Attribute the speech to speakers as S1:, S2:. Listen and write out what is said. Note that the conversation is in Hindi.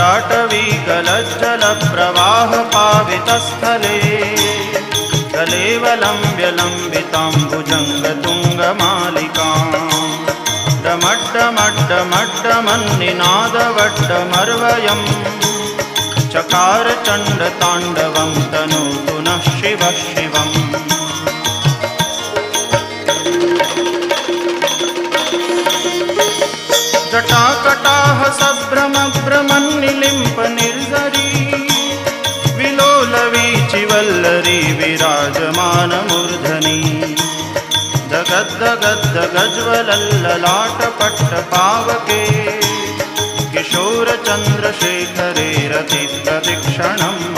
S1: ललाटवीकलज्जलप्रवाहपावितस्थले कलेवलम्ब्यलम्बिताम्बुजङ्गतुङ्गमालिकाम् डमड्डमड्डमड्डमन्निनादवड्डमर्वयम् चकार चण्डताण्डवं तनोतु नः शिवः शिवम्। जटाकटाह सभ्रमभ्रमन्निलिम्प निर्झरी विलोलवीचिवल्लरी विराजमानमूर्धनि जगद्दगद्दगज्वलल्ललाटपट्टपावके किशोरचन्द्रशेखरे रतिप्रतिक्षणम्